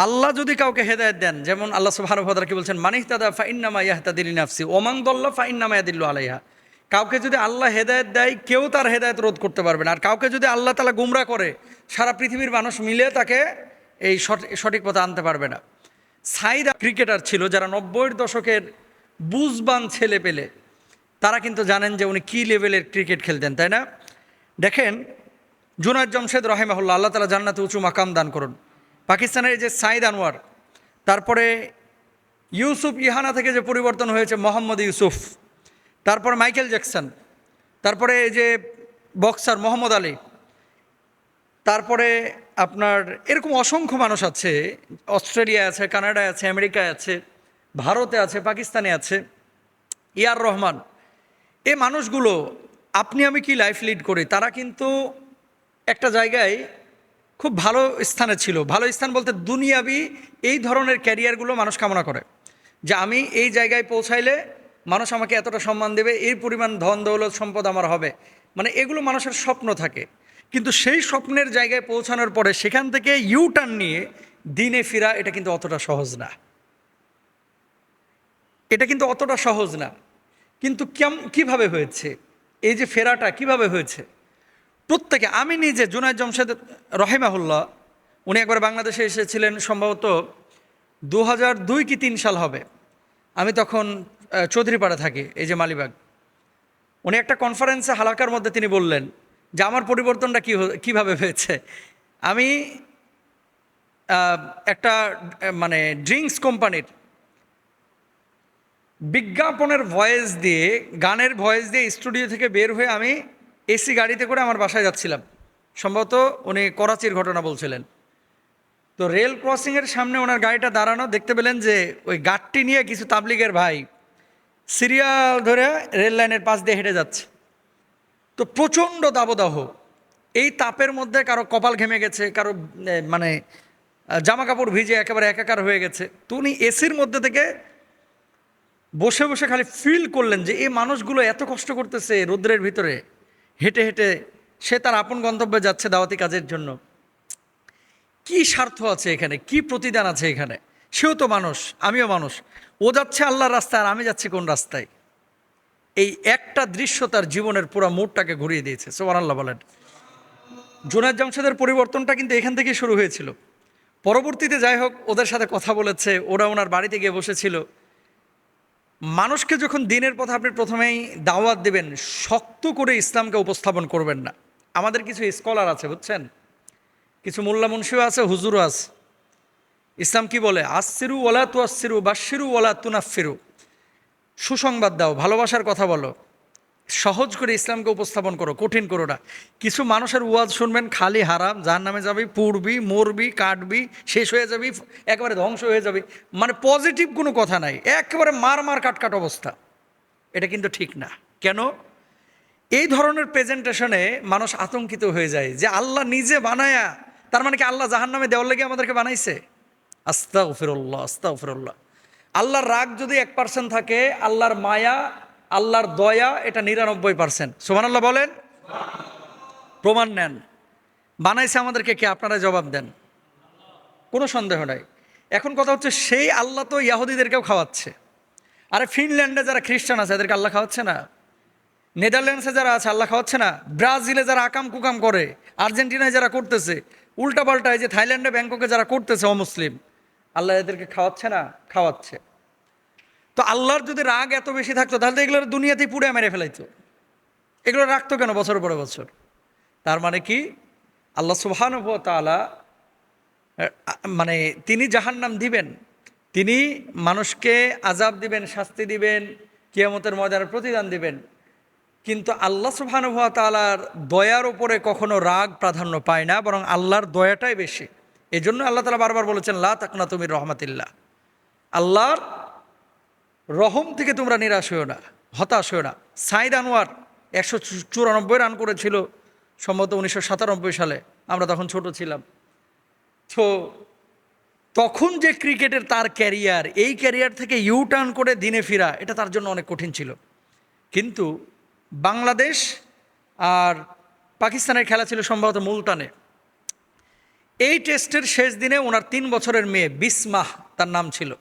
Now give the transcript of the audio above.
আল্লাহ যদি কাউকে হেদায়েত দেন, যেমন আল্লাহ সুবহানাহু ওয়া তাআলা কি বলছেন, মান ইহতাদা ফাইন্নামা ইয়াহতাদি লিনাফসি ওয়া মান দাল্লা ফাইন্নামা ইয়াদিল্লু আলাইহা। কাউকে যদি আল্লাহ হেদায়েত দেয়, কেউ তার হেদায়েত রোধ করতে পারবে না। আর কাউকে যদি আল্লাহ তাআলা গুমরা করে, সারা পৃথিবীর মানুষ মিলে তাকে এই সঠিক পথে আনতে পারবে না। সাইদ ক্রিকেটার ছিল যারা 90-এর দশকের বুঝবান ছেলে পেলে, তারা কিন্তু জানেন যে উনি কী লেভেলের ক্রিকেট খেলতেন, তাই না? দেখেন, জুনায়েদ জামশেদ রাহিমাহুল্লাহ, আল্লাহ তাআলা জান্নাতে উঁচু মাকাম দান করুন। পাকিস্তানের এই যে সাইদ আনোয়ার, তারপরে ইউসুফ ইহানা থেকে যে পরিবর্তন হয়েছে মোহাম্মদ ইউসুফ, তারপর মাইকেল জ্যাকসন, তারপরে এই যে বক্সার মোহাম্মদ আলী, তারপরে আপনার এরকম অসংখ্য মানুষ আছে। অস্ট্রেলিয়ায় আছে, কানাডায় আছে, আমেরিকায় আছে, ভারতে আছে, পাকিস্তানে আছে। ইয়ার রহমান, এই মানুষগুলো, আপনি আমি কি লাইফ লিড করি, তারা কিন্তু একটা জায়গায় খুব ভালো স্থানে ছিল। ভালো স্থান বলতে দুনিয়াবি এই ধরনের ক্যারিয়ারগুলো মানুষ কামনা করে, যে আমি এই জায়গায় পৌঁছাইলে মানুষ আমাকে এতটা সম্মান দেবে, এই পরিমাণ ধন দৌলত সম্পদ আমার হবে, মানে এগুলো মানুষের স্বপ্ন থাকে। কিন্তু সেই স্বপ্নের জায়গায় পৌঁছানোর পরে সেখান থেকে ইউ টার্ন নিয়ে দিনে ফিরা, এটা কিন্তু অতটা সহজ না। এটা কিন্তু অতটা সহজ না। কিন্তু কিভাবে হয়েছে এই যে ফেরাটা, কিভাবে হয়েছে? প্রত্যেকে, আমি নিজে জুনায়েদ জামশেদ রহিমাহুল্লাহ, উনি একবার বাংলাদেশে এসেছিলেন, সম্ভবত 2002 কি 3 সাল হবে। আমি তখন চৌধুরীপাড়া থাকি, এই যে মালিবাগ। উনি একটা কনফারেন্সে হালাকার মধ্যে তিনি বললেন যে আমার পরিবর্তনটা কীভাবে হয়েছে। আমি একটা মানে ড্রিঙ্কস কোম্পানির বিজ্ঞাপনের ভয়েস দিয়ে, গানের ভয়েস দিয়ে স্টুডিও থেকে বের হয়ে আমি এসি গাড়িতে করে আমার বাসায় যাচ্ছিলাম। সম্ভবত উনি করাচির ঘটনা বলছিলেন। তো রেল ক্রসিংয়ের সামনে ওনার গাড়িটা দাঁড়ানো, দেখতে পেলেন যে ওই গাড়টি নিয়ে কিছু তাবলিগের ভাই সিরিয়াল ধরে রেল লাইনের পাশ দিয়ে হেঁটে যাচ্ছে। তো প্রচণ্ড দাবদাহ, এই তাপের মধ্যে কারো কপাল ঘেমে গেছে, কারো মানে জামা কাপড় ভিজে একেবারে একাকার হয়ে গেছে। তো উনি এসির মধ্যে থেকে বসে বসে খালি ফিল করলেন যে এই মানুষগুলো এত কষ্ট করতেছে রৌদ্রের ভিতরে হেঁটে হেঁটে, সে তার আপন গন্তব্যে যাচ্ছে দাওয়াতি কাজের জন্য। কি স্বার্থ আছে এখানে, কি প্রতিদান আছে এখানে? সেও তো মানুষ, আমিও মানুষ। ও যাচ্ছে আল্লাহর রাস্তায়, আর আমি যাচ্ছি কোন রাস্তায়? এই একটা দৃশ্য তার জীবনের পুরো মুডটাকে ঘুরিয়ে দিয়েছে। সুবহানাল্লাহ বলেন। জুনায়েদ জামশেদের পরিবর্তনটা কিন্তু এখান থেকেই শুরু হয়েছিল। পরবর্তীতে যাই হোক, ওদের সাথে কথা বলেছে, ওরা ওনার বাড়িতে গিয়ে বসেছিল। মানুষকে যখন দিনের পথে আপনি প্রথমেই দাওয়াত দেবেন, শক্ত করে ইসলামকে উপস্থাপন করবেন না। আমাদের কিছু স্কলার আছে, বুঝছেন, কিছু মোল্লা মুন্সিও আছে, হুজুরও আছে। ইসলাম কি বলে? আসসিরু ওয়ালা তুয়াসসিরু বাশশিরু ওয়ালা তুনাফফিরু। সুসংবাদ দাও, ভালোবাসার কথা বলো, সহজ করে ইসলামকে উপস্থাপন করো, কঠিন করো না। কিছু মানুষের ওয়াজ শুনবেন, খালি হারাম, জাহান্নামে যাবি, পুড়বি, মরবি, কাটবি, শেষ হয়ে যাবি, একেবারে ধ্বংস হয়ে যাবি, মানে পজিটিভ কোনো কথা নাই, একেবারে মার কাট অবস্থা। এটা কিন্তু ঠিক না। কেন? এই ধরনের প্রেজেন্টেশনে মানুষ আতঙ্কিত হয়ে যায় যে আল্লাহ নিজে বানায়া, তার মানে কি আল্লাহ জাহান্নামে দেওয়ার লেগে আমাদেরকে বানাইছে? আস্তাগফিরুল্লাহ, আস্তাগফিরুল্লাহ। আল্লাহর রাগ যদি 1% থাকে, আল্লাহর মায়া, আল্লাহর দয়া এটা 99%। সুবহানাল্লাহ বলেন। প্রমাণ নেন, বানাইছে আমাদেরকে কে? আপনারা জবাব দেন, কোনো সন্দেহ নাই। এখন কথা হচ্ছে, সেই আল্লাহ তো ইয়াহুদিদেরকেও খাওয়াচ্ছে। আরে ফিনল্যান্ডে যারা খ্রিস্টান আছে এদেরকে আল্লাহ খাওয়াচ্ছে না? নেদারল্যান্ডসে যারা আছে আল্লাহ খাওয়াচ্ছে না? ব্রাজিলে যারা আকাম কুকাম করে, আর্জেন্টিনায় যারা করতেছে উল্টাপাল্টা, এই যে থাইল্যান্ডে, ব্যাংককে যারা করতেছে অমুসলিম, আল্লাহ এদেরকে খাওয়াচ্ছে না? খাওয়াচ্ছে। তো আল্লাহর যদি রাগ এত বেশি থাকতো, তাহলে তো এগুলোর দুনিয়াতেই পুড়ে মেরে ফেলাইতো। এগুলো রাখতো কেন বছর পরে বছর? তার মানে কি, আল্লাহ সুবহানাহু ওয়া তাআলা মানে তিনি জাহান্নাম দিবেন, তিনি মানুষকে আযাব দিবেন, শাস্তি দিবেন, কিয়ামতের ময়দানে প্রতিদান দিবেন। কিন্তু আল্লাহ সুবহানাহু ওয়া তাআলার দয়ার উপরে কখনো রাগ প্রাধান্য পায় না, বরং আল্লাহর দয়াটাই বেশি। এই জন্য আল্লাহ তাআলা বারবার বলেছেন, লা তাকনাতু মির রাহমাতিল্লাহ, আল্লাহর রহম থেকে তোমরা নিরাশ হও না, হতাশ হও না। সাইদ আনোয়ার 194 রান করেছিল সম্ভবত 1997 সালে, আমরা তখন ছোট ছিলাম। তো তখন যে ক্রিকেটের তার ক্যারিয়ার, এই ক্যারিয়ার থেকে ইউ টার্ন করে দিনে ফিরা, এটা তার জন্য অনেক কঠিন ছিল। কিন্তু বাংলাদেশ আর পাকিস্তানের খেলা ছিল সম্ভবত মুলতানে। এই টেস্টের শেষ দিনে ওনার 3 বছরের মেয়ে বিসমাহ তার নাম ছিল,